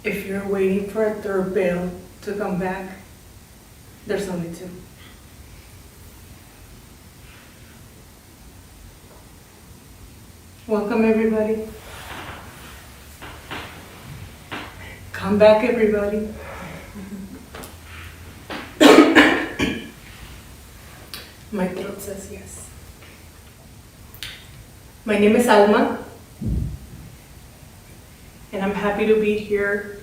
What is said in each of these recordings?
If you're waiting for a third bell to come back, there's only two. Welcome, everybody. Come back, everybody. My throat says yes. My name is Alma, and I'm happy to be here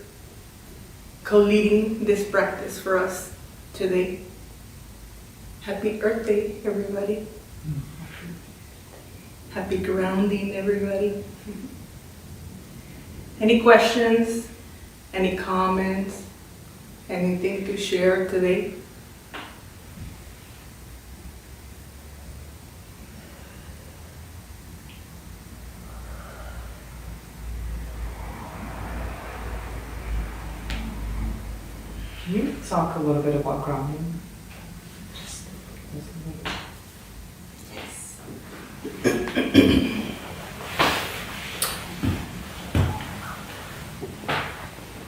co-leading this practice for us today. Happy Earth Day, everybody. Happy grounding, everybody. Any questions? Any comments? Anything to share today? Can you talk a little bit about grounding? Yes.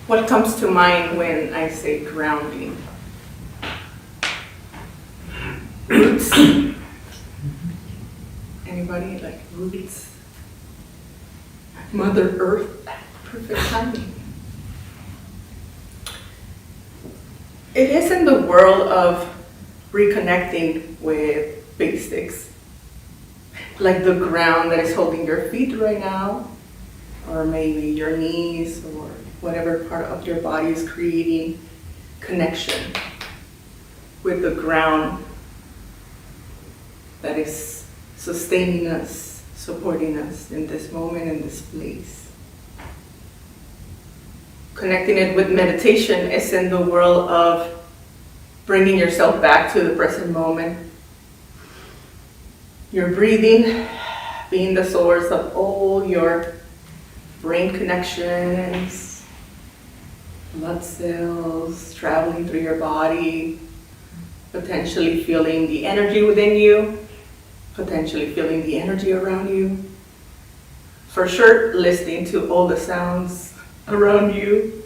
What comes to mind when I say grounding? Roots. Anybody like roots? Mother Earth, perfect timing. It is in the world of reconnecting with basics, like the ground that is holding your feet right now, or maybe your knees, or whatever part of your body is creating connection with the ground that is sustaining us, supporting us in this moment, in this place. Connecting it with meditation is in the world of bringing yourself back to the present moment. Your breathing being the source of all your brain connections, blood cells traveling through your body, potentially feeling the energy within you, potentially feeling the energy around you. For sure, listening to all the sounds around you,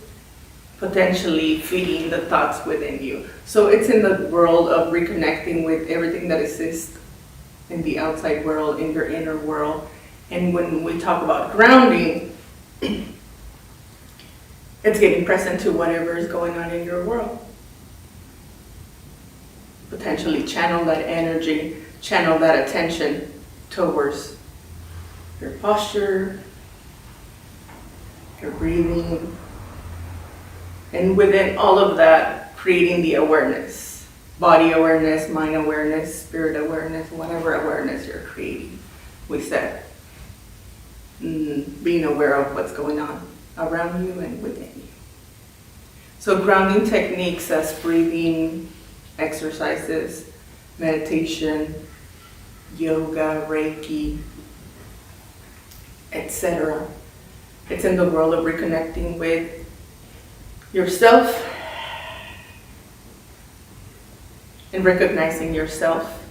potentially feeding the thoughts within you. So it's in the world of reconnecting with everything that exists in the outside world, in your inner world. And when we talk about grounding, it's getting present to whatever is going on in your world. Potentially channel that energy, channel that attention towards your posture, your breathing, and within all of that, creating the awareness, body awareness, mind awareness, spirit awareness, whatever awareness you're creating. We said, being aware of what's going on around you and within you. So grounding techniques as breathing exercises, meditation, yoga, Reiki, etc. It's in the world of reconnecting with yourself and recognizing yourself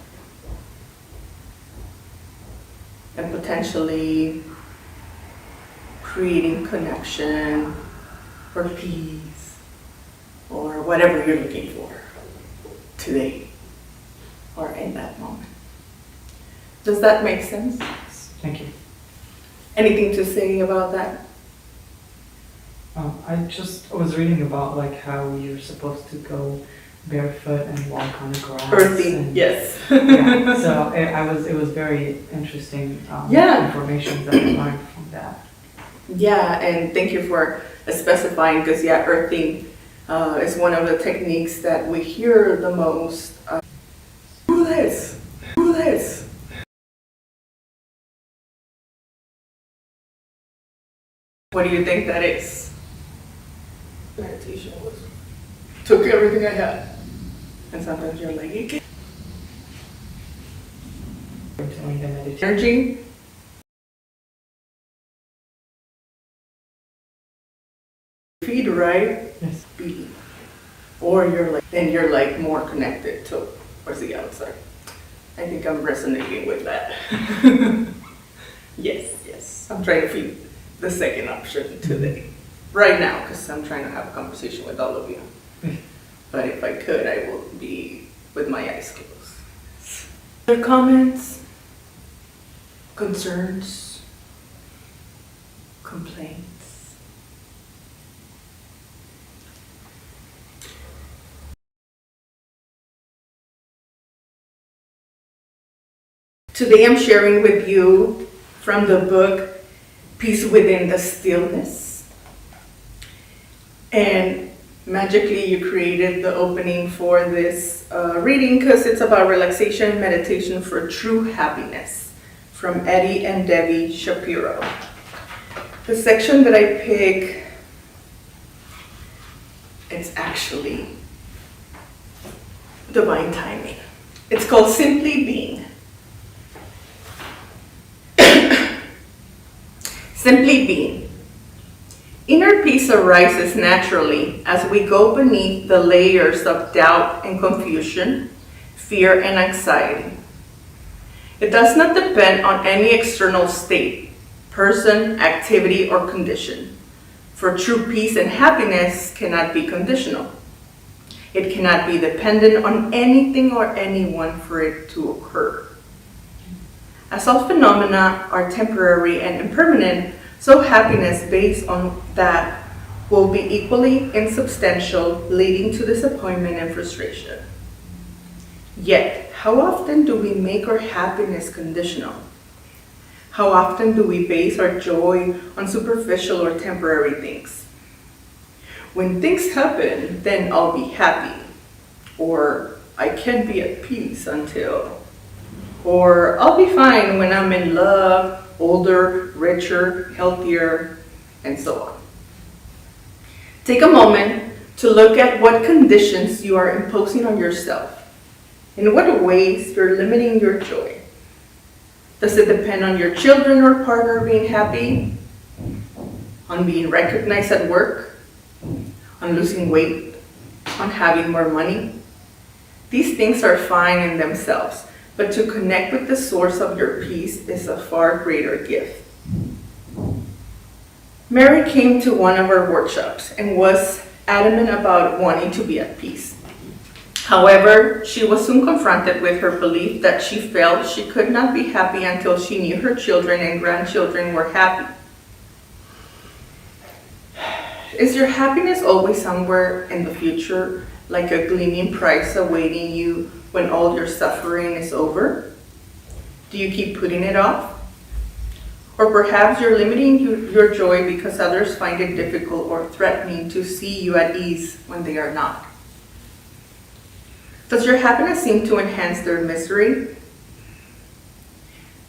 and potentially creating connection or peace or whatever you're looking for today or in that moment. Does that make sense? Thank you. Anything to say about that? I just was reading about like how you're supposed to go barefoot and walk on the grass. Earthy, and, yes. Yeah, so it was very interesting information that I learned from that. Yeah, and thank you for specifying, because earthing is one of the techniques that we hear the most. Do this, do this. What do you think that is? Meditation took everything I had. And sometimes you're like, you can't. Doing the meditation. Energy. Feed, right? Yes. Be. Or you're like more connected towards the outside. I think I'm resonating with that. Yes. I'm trying to feed the second option today. right now, because I'm trying to have a conversation with all of you. But if I could, I will be with my eyes closed. Other comments? Concerns? Complaints? Today I'm sharing with you from the book Peace Within the Stillness. And magically you created the opening for this reading because it's about relaxation and meditation for true happiness from Eddie and Debbie Shapiro. The section that I pick, it's actually divine timing. It's called Simply Being. Simply being. Inner peace arises naturally as we go beneath the layers of doubt and confusion, fear and anxiety. It does not depend on any external state, person, activity, or condition. For true peace and happiness cannot be conditional. It cannot be dependent on anything or anyone for it to occur. As all phenomena are temporary and impermanent, so happiness based on that will be equally insubstantial, leading to disappointment and frustration. Yet, how often do we make our happiness conditional? How often do we base our joy on superficial or temporary things? When things happen, then I'll be happy. Or I can't be at peace until. Or I'll be fine when I'm in love, older, richer, healthier, and so on. Take a moment to look at what conditions you are imposing on yourself. In what ways you're limiting your joy. Does it depend on your children or partner being happy? On being recognized at work? On losing weight? On having more money? These things are fine in themselves. But to connect with the source of your peace is a far greater gift. Mary came to one of our workshops and was adamant about wanting to be at peace. However, she was soon confronted with her belief that she felt she could not be happy until she knew her children and grandchildren were happy. Is your happiness always somewhere in the future, like a gleaming prize awaiting you when all your suffering is over? Do you keep putting it off? Or perhaps you're limiting your joy because others find it difficult or threatening to see you at ease when they are not. Does your happiness seem to enhance their misery?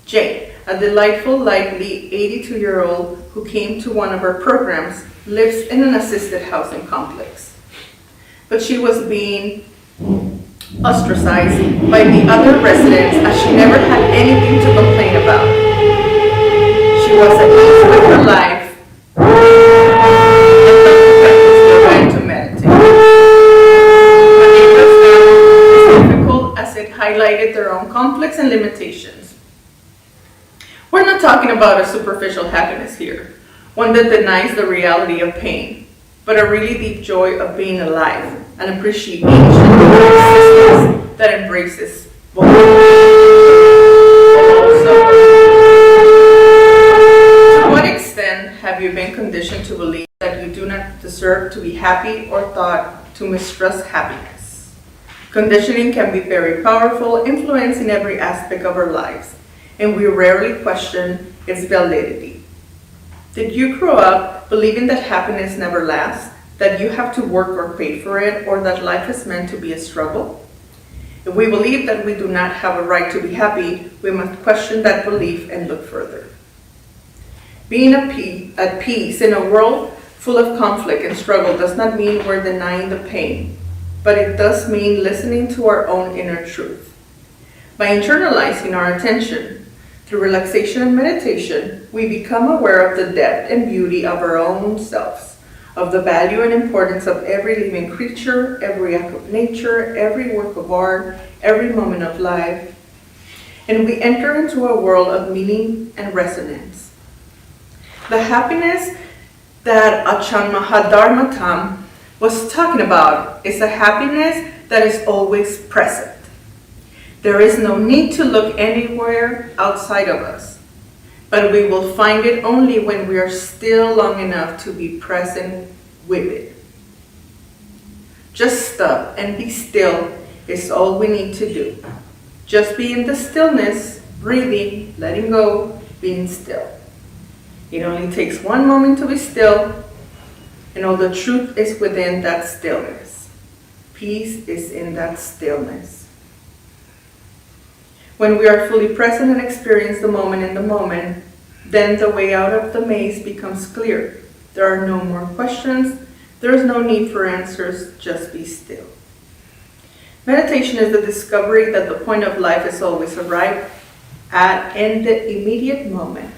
Jane, a delightful, lively 82-year-old who came to one of our programs, lives in an assisted housing complex. But she was being ostracized by the other residents as she never had anything to complain about. She was at peace with her life and to meditate. But it was as difficult as it highlighted their own conflicts and limitations. We're not talking about a superficial happiness here, one that denies the reality of pain, but a really deep joy of being alive, an appreciation of existence that embraces both. To what extent have you been conditioned to believe that you do not deserve to be happy or thought to mistrust happiness? Conditioning can be very powerful, influencing every aspect of our lives, and we rarely question its validity. Did you grow up believing that happiness never lasts, that you have to work or pay for it, or that life is meant to be a struggle? If we believe that we do not have a right to be happy, we must question that belief and look further. Being at peace in a world full of conflict and struggle does not mean we're denying the pain, but it does mean listening to our own inner truth. By internalizing our attention, through relaxation and meditation, we become aware of the depth and beauty of our own selves, of the value and importance of every living creature, every act of nature, every work of art, every moment of life. And we enter into a world of meaning and resonance. The happiness that Achan Mahadharmatam was talking about is a happiness that is always present. There is no need to look anywhere outside of us, but we will find it only when we are still long enough to be present with it. Just stop and be still is all we need to do. Just be in the stillness, breathing, letting go, being still. It only takes one moment to be still, and all the truth is within that stillness. Peace is in that stillness. When we are fully present and experience the moment in the moment, then the way out of the maze becomes clear. There are no more questions. There is no need for answers. Just be still. Meditation is the discovery that the point of life is always arrived at in the immediate moment,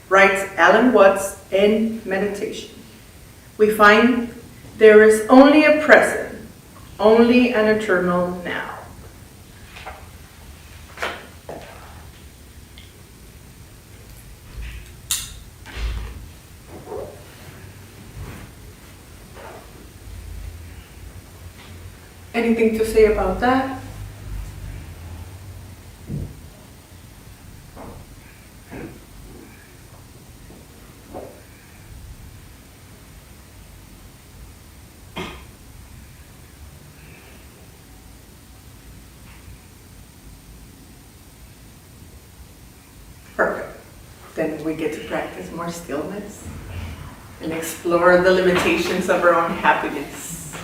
writes Alan Watts in Meditation. We find there is only a present, only an eternal now. Anything to say about that? Perfect. Then we get to practice more stillness and explore the limitations of our own happiness.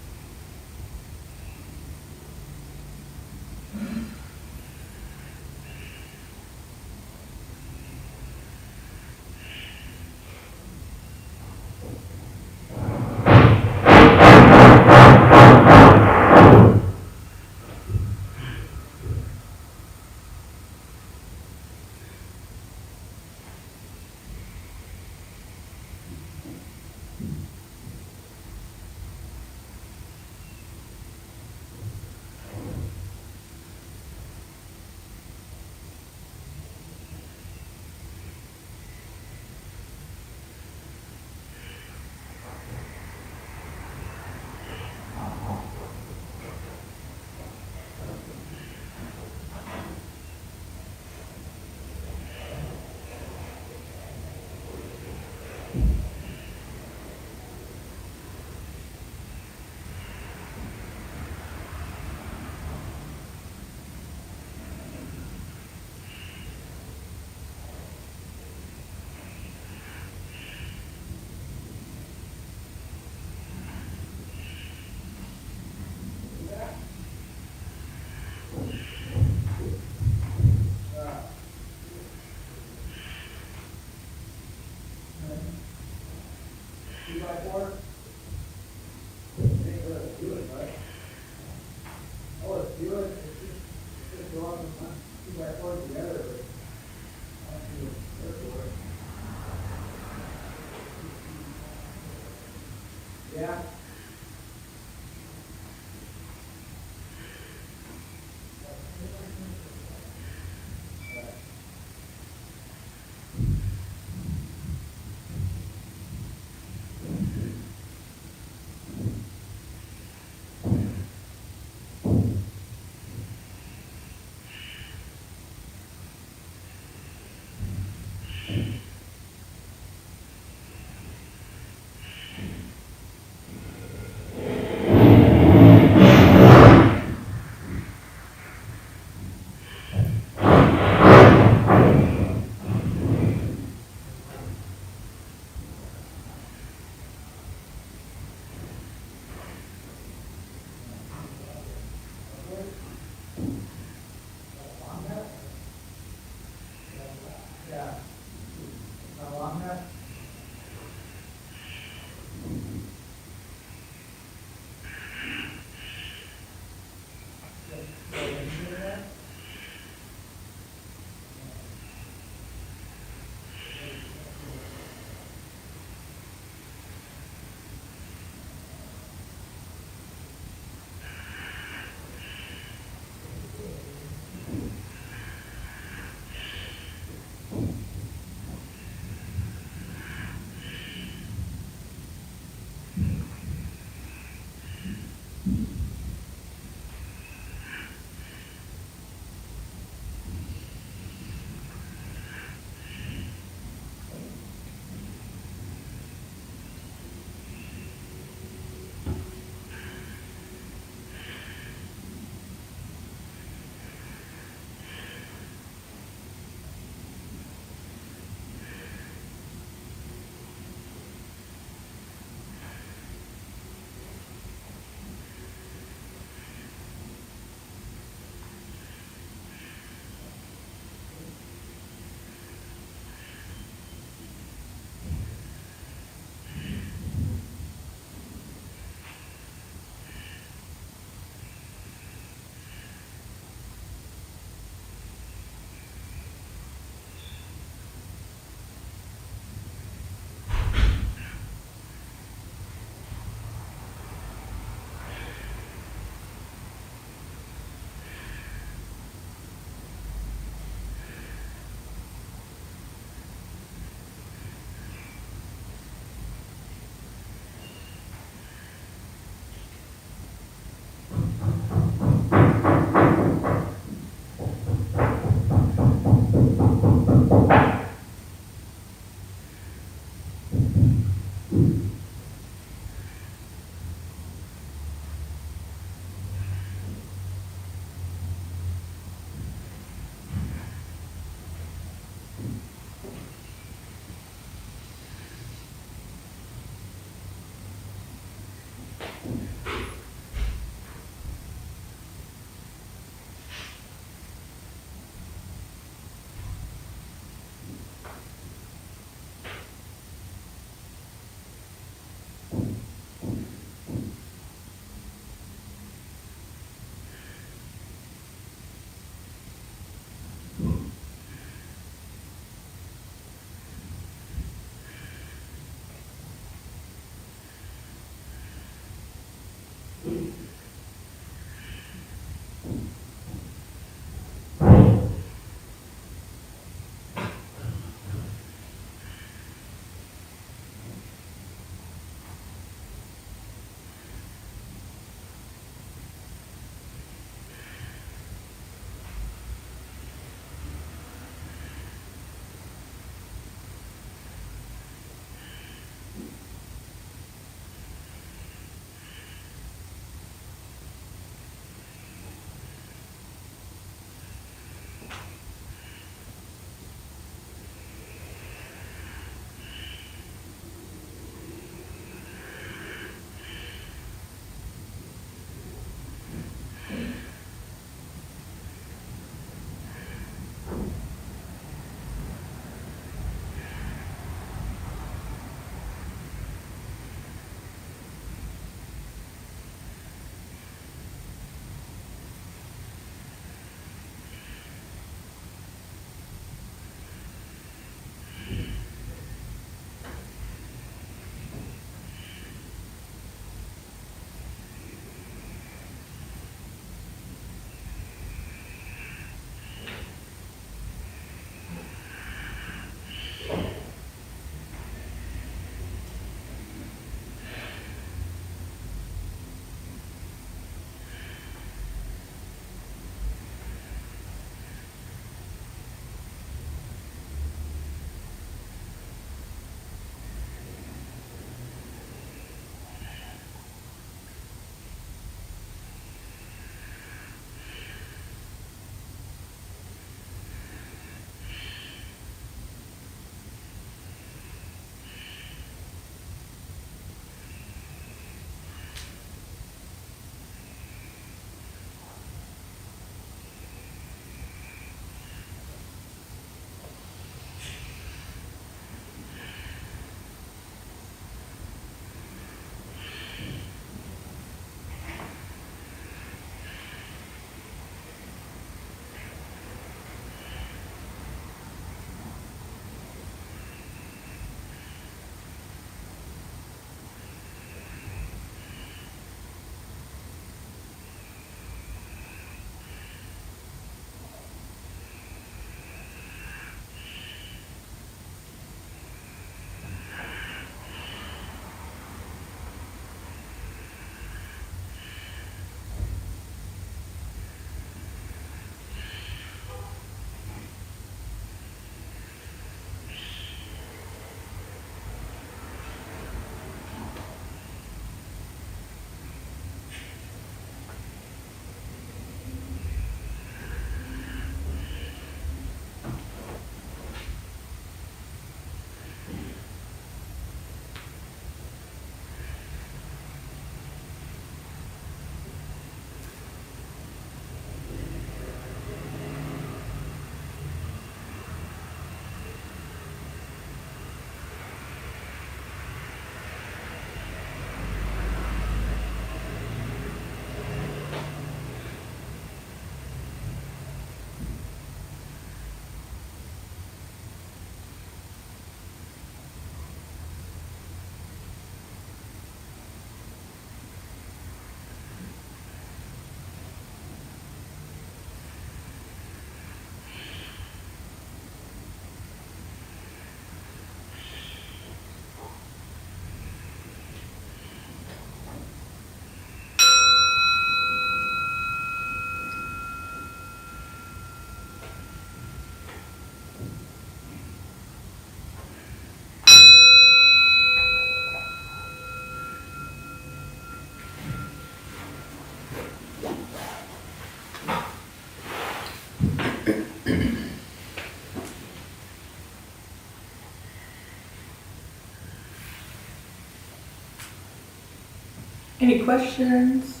Any questions?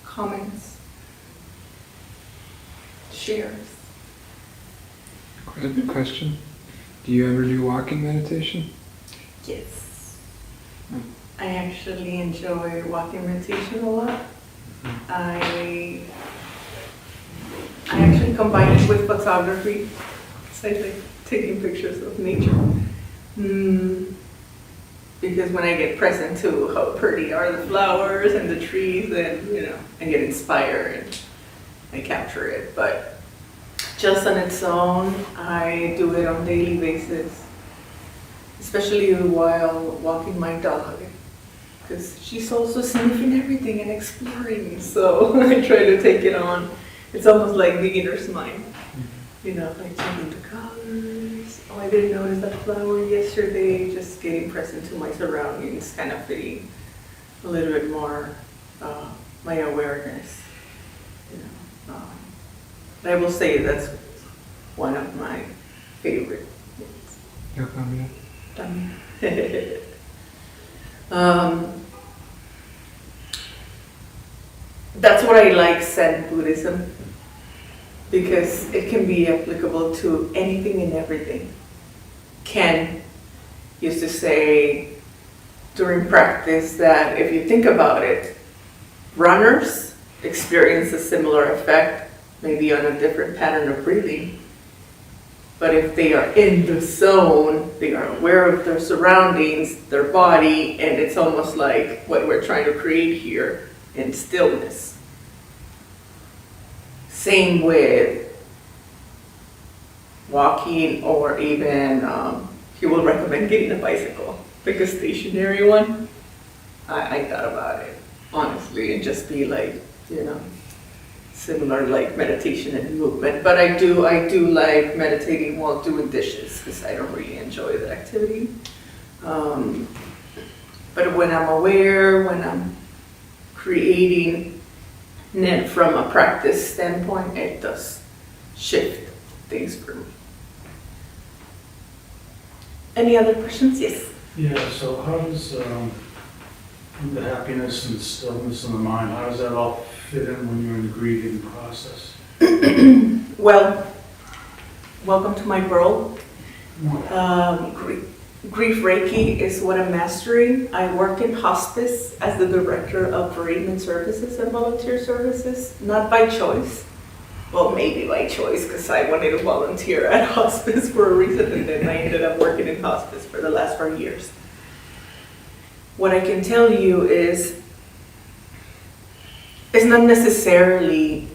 Comments? Shares? Question. Do you ever do walking meditation? Yes. I actually enjoy walking meditation a lot. I actually combine it with photography. It's like taking pictures of nature. Because when I get present to how pretty are the flowers and the trees, and I get inspired and I capture it. But just on its own, I do it on a daily basis, especially while walking my dog, because she's also sniffing everything and exploring. So I try to take it on. It's almost like beginner's mind, like checking the colors. Oh, I didn't notice that flower yesterday. Just getting present to my surroundings, kind of feeding a little bit more my awareness. I will say that's one of my favorite things. That's what I like Zen Buddhism, because it can be applicable to anything and everything. Ken used to say during practice that if you think about it, runners experience a similar effect, maybe on a different pattern of breathing. But if they are in the zone, they are aware of their surroundings, their body, and it's almost like what we're trying to create here in stillness. Same with walking, or even he will recommend getting a bicycle, like a stationary one. I thought about it, honestly, and just be like, similar like meditation and movement. But I do like meditating while doing dishes, because I don't really enjoy that activity. But when I'm aware, when I'm creating it from a practice standpoint, it does shift things for me. Any other questions? Yes. Yeah, so how does the happiness and stillness in the mind, how does that all fit in when you're in the grieving process? Well, welcome to my world. Grief Reiki is what I'm mastering. I work in hospice as the director of bereavement services and volunteer services, not by choice. Well, maybe by choice, because I wanted to volunteer at hospice for a reason, and then I ended up working in hospice for the last 4 years. What I can tell you is, it's not necessarily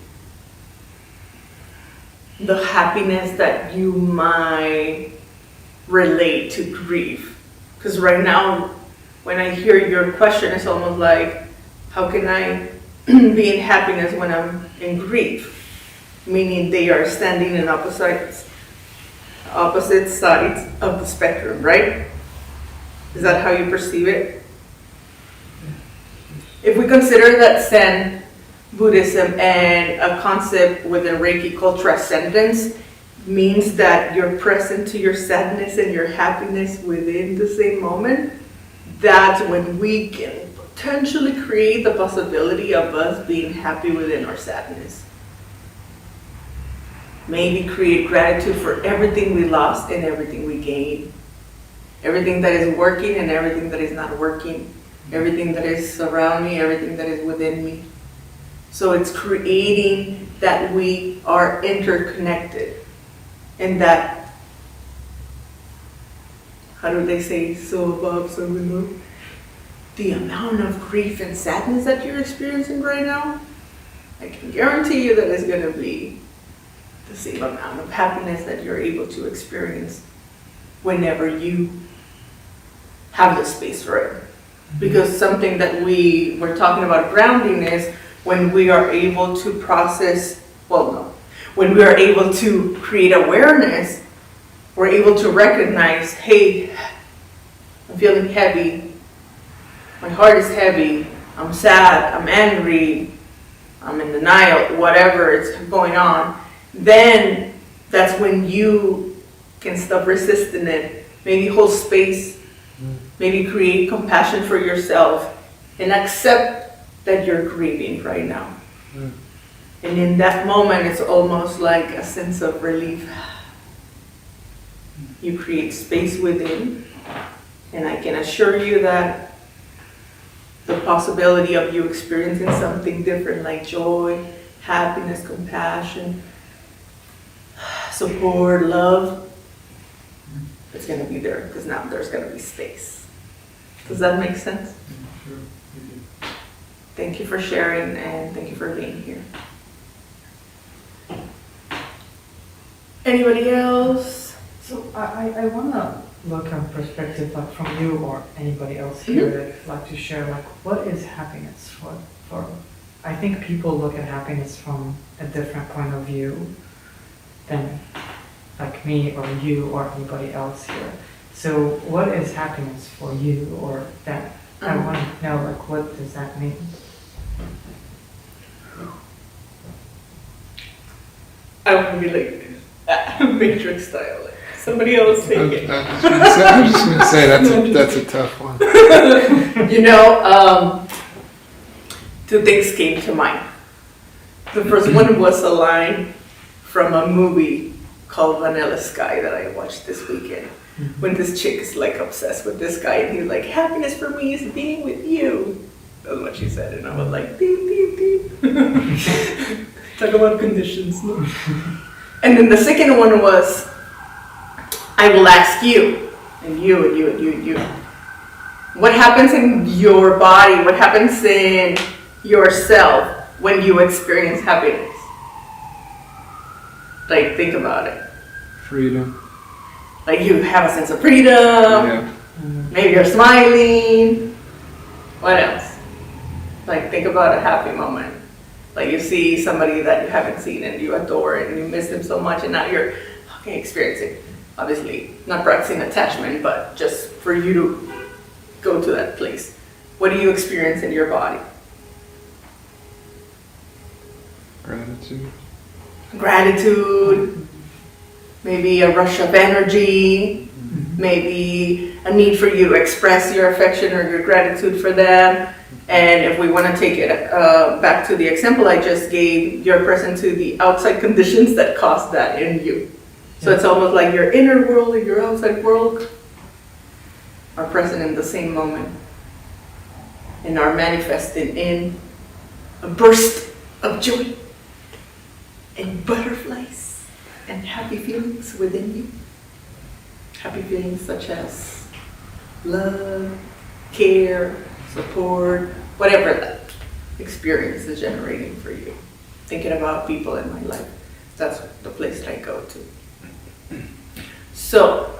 the happiness that you might relate to grief. Because right now, when I hear your question, it's almost like, how can I be in happiness when I'm in grief? Meaning they are standing in opposite sides of the spectrum, right? Is that how you perceive it? If we consider that Zen Buddhism and a concept within Reiki called transcendence means that you're present to your sadness and your happiness within the same moment, that's when we can potentially create the possibility of us being happy within our sadness. Maybe create gratitude for everything we lost and everything we gained. Everything that is working and everything that is not working. Everything that is around me, everything that is within me. So it's creating that we are interconnected. And that, how do they say, so above, so below? The amount of grief and sadness that you're experiencing right now, I can guarantee you that it's going to be the same amount of happiness that you're able to experience whenever you have the space for it. Because something that we were talking about grounding is when we are able to process, when we are able to create awareness, we're able to recognize, hey, I'm feeling heavy, my heart is heavy, I'm sad, I'm angry, I'm in denial, whatever is going on. Then that's when you can stop resisting it, maybe hold space, maybe create compassion for yourself, and accept that you're grieving right now. Mm. And in that moment, it's almost like a sense of relief. You create space within, and I can assure you that the possibility of you experiencing something different like joy, happiness, compassion, support, love, it's going to be there because now there's going to be space. Does that make sense? Sure, you do. Thank you for sharing and thank you for being here. Anybody else? So I want to look at perspective like from you or anybody else here that would like to share, like what is happiness for I think people look at happiness from a different point of view than like me or you or anybody else here. So what is happiness for you or that? I want to know, like, what does that mean? I want to be like Matrix style. Like somebody else take it. I was just going to say that's a tough one. You know, two things came to mind. The first one was a line from a movie called Vanilla Sky that I watched this weekend. When this chick is like obsessed with this guy and he's like, happiness for me is being with you. That's what she said, and I was like, deep, deep, deep. Talk about conditions. No? And then the second one was, I will ask you, and you, and you, and you, and you. What happens in your body, what happens in yourself when you experience happiness? Like, think about it. Freedom. Like, you have a sense of freedom. Yeah. Maybe you're smiling. What else? Like, think about a happy moment. Like, you see somebody that you haven't seen and you adore and you miss them so much, and now you're experiencing, obviously, not practicing attachment, but just for you to go to that place. What do you experience in your body? Gratitude. Gratitude. Maybe a rush of energy. Maybe a need for you to express your affection or your gratitude for them. And if we want to take it back to the example I just gave, you're present to the outside conditions that cause that in you. So it's almost like your inner world and your outside world are present in the same moment and are manifesting in a burst of joy and butterflies and happy feelings within you. Happy feelings such as love, care, support, whatever that experience is generating for you. Thinking about people in my life, that's the place that I go to. So,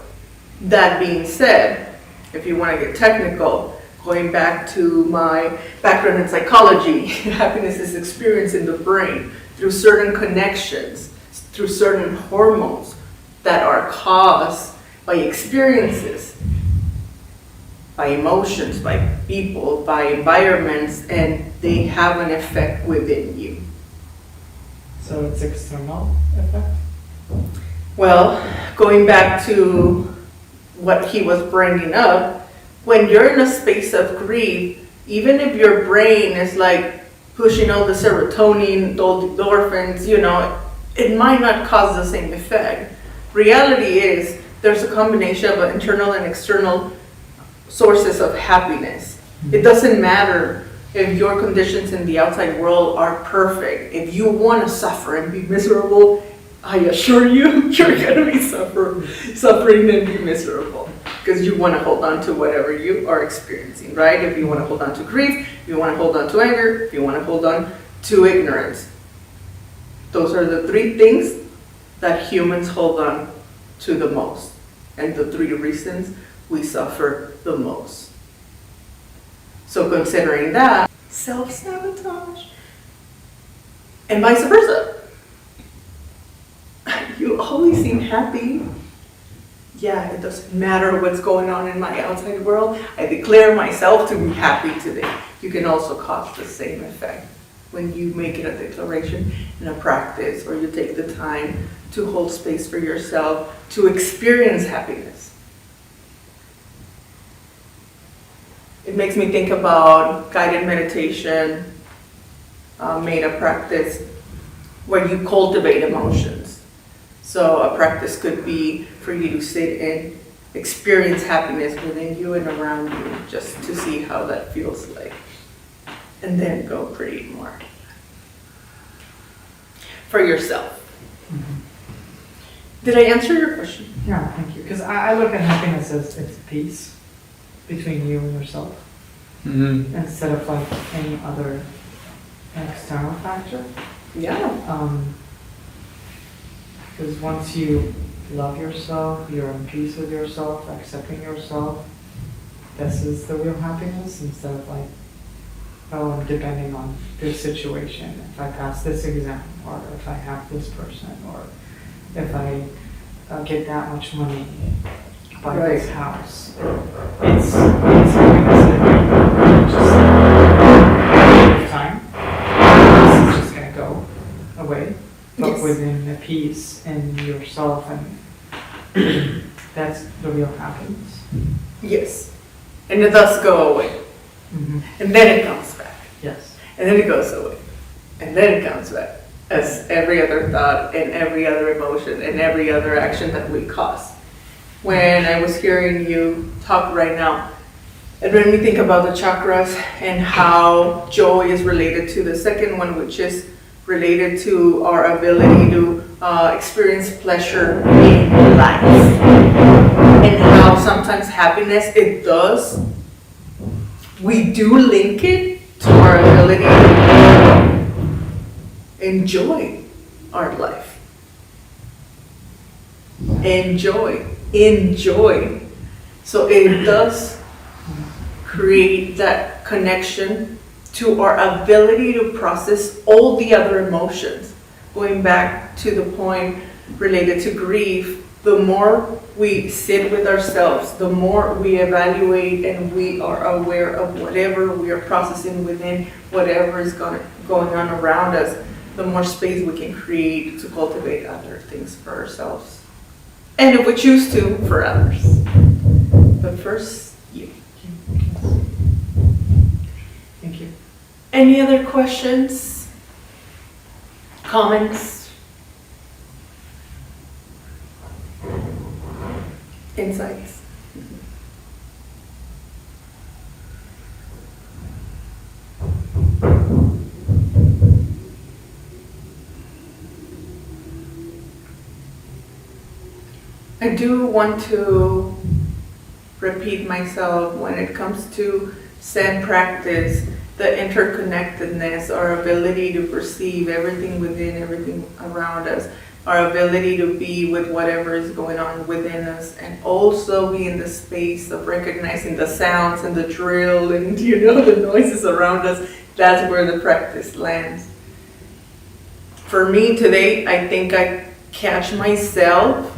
that being said, if you want to get technical, going back to my background in psychology, happiness is experienced in the brain through certain connections, through certain hormones that are caused by experiences, by emotions, by people, by environments, and they have an effect within you. So it's external effect? Well, going back to what he was bringing up, when you're in a space of grief, even if your brain is like pushing all the serotonin, all the endorphins, it might not cause the same effect. Reality is there's a combination of internal and external sources of happiness. It doesn't matter if your conditions in the outside world are perfect. If you want to suffer and be miserable, I assure you, you're going to be suffering and be miserable because you want to hold on to whatever you are experiencing, right? If you want to hold on to grief, if you want to hold on to anger, if you want to hold on to ignorance. Those are the three things that humans hold on to the most, and the three reasons we suffer the most. So considering that, self-sabotage, and vice versa. You always seem happy. Yeah, it doesn't matter what's going on in my outside world. I declare myself to be happy today. You can also cause the same effect when you make it a declaration and a practice, or you take the time to hold space for yourself to experience happiness. it makes me think about guided meditation, made a practice where you cultivate emotions. So a practice could be for you to sit and experience happiness within you and around you, just to see how that feels like. And then go create more for yourself. Did I answer your question? Yeah, thank you. Because I look at happiness as it's peace between you and yourself, Mm-hmm. instead of like any other external factor. Yeah. Because once you love yourself, you're in peace with yourself, accepting yourself, this is the real happiness, instead of like, oh, I'm depending on this situation, if I pass this exam, or if I have this person, or if I get that much money, buy this Right. house. It's happiness that just with time, this is just gonna go away, but Yes. within the peace in yourself, and that's the real happiness. Yes. And it does go away. Mm-hmm. And then it comes back. Yes. And then it goes away. And then it comes back. As every other thought and every other emotion and every other action that we cause. When I was hearing you talk right now, it made me think about the chakras and how joy is related to the second one, which is related to our ability to experience pleasure in life. And how sometimes happiness, it does. We do link it to our ability to enjoy our life. Enjoy. So it does create that connection to our ability to process all the other emotions. Going back to the point related to grief, the more we sit with ourselves, the more we evaluate and we are aware of whatever we are processing within, whatever is going on around us, the more space we can create to cultivate other things for ourselves. And if we choose to, for others. But first, you. Thank you. Any other questions? Comments? Insights? I do want to repeat myself when it comes to Zen practice, the interconnectedness, our ability to perceive everything within, everything around us, our ability to be with whatever is going on within us, and also be in the space of recognizing the sounds and the drill and, the noises around us. That's where the practice lands. For me today, I think I catch myself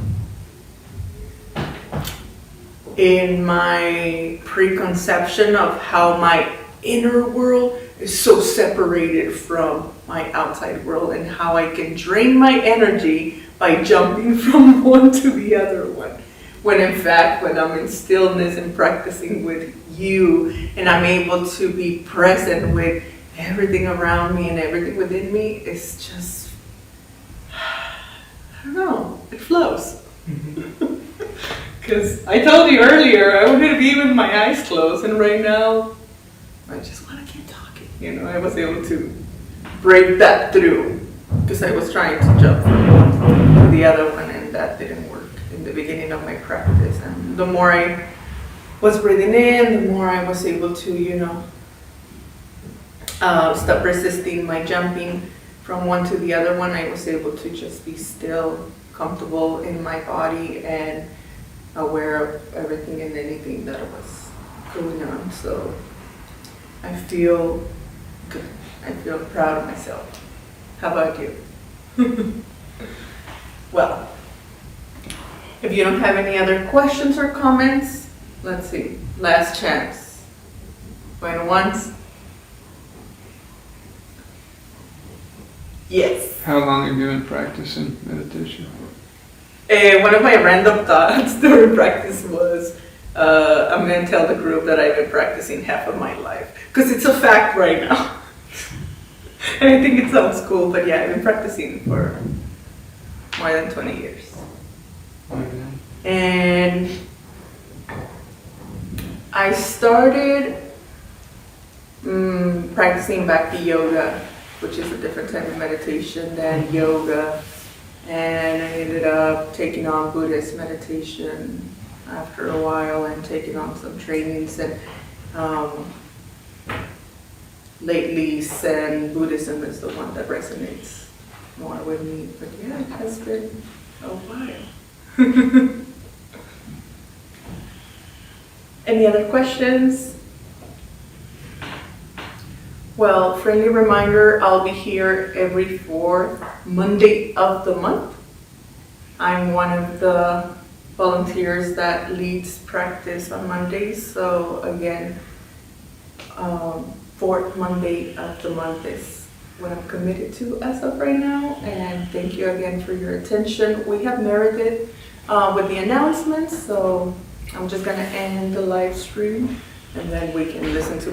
in my preconception of how my inner world is so separated from my outside world, and how I can drain my energy by jumping from one to the other one. When in fact, when I'm in stillness and practicing with you, and I'm able to be present with everything around me and everything within me, it's just, I don't know, it flows. Because I told you earlier, I wanted to be with my eyes closed, and right now, I just want to keep talking. I was able to break that through, because I was trying to jump from one to the other one, and that didn't work in the beginning of my practice. And the more I was breathing in, the more I was able to, stop resisting my jumping from one to the other one. I was able to just be still, comfortable in my body, and aware of everything and anything that was going on. So I feel good. I feel proud of myself. How about you? Well, if you don't have any other questions or comments, let's see. Last chance. Going once? Yes. How long have you been practicing meditation? One of my random thoughts during practice was, I'm gonna tell the group that I've been practicing half of my life, because it's a fact right now. And I think it sounds cool, but yeah, I've been practicing for more than 20 years. And I started practicing Bhakti Yoga, which is a different type of meditation than yoga. And I ended up taking on Buddhist meditation after a while and taking on some trainings. And lately, Zen Buddhism is the one that resonates more with me. But yeah, it has been a while. Any other questions? Well, friendly reminder, I'll be here every fourth Monday of the month. I'm one of the volunteers that leads practice on Mondays. So again, fourth Monday of the month is what I'm committed to as of right now. And thank you again for your attention. We have merited with the announcements, so I'm just gonna end the live stream and then we can listen to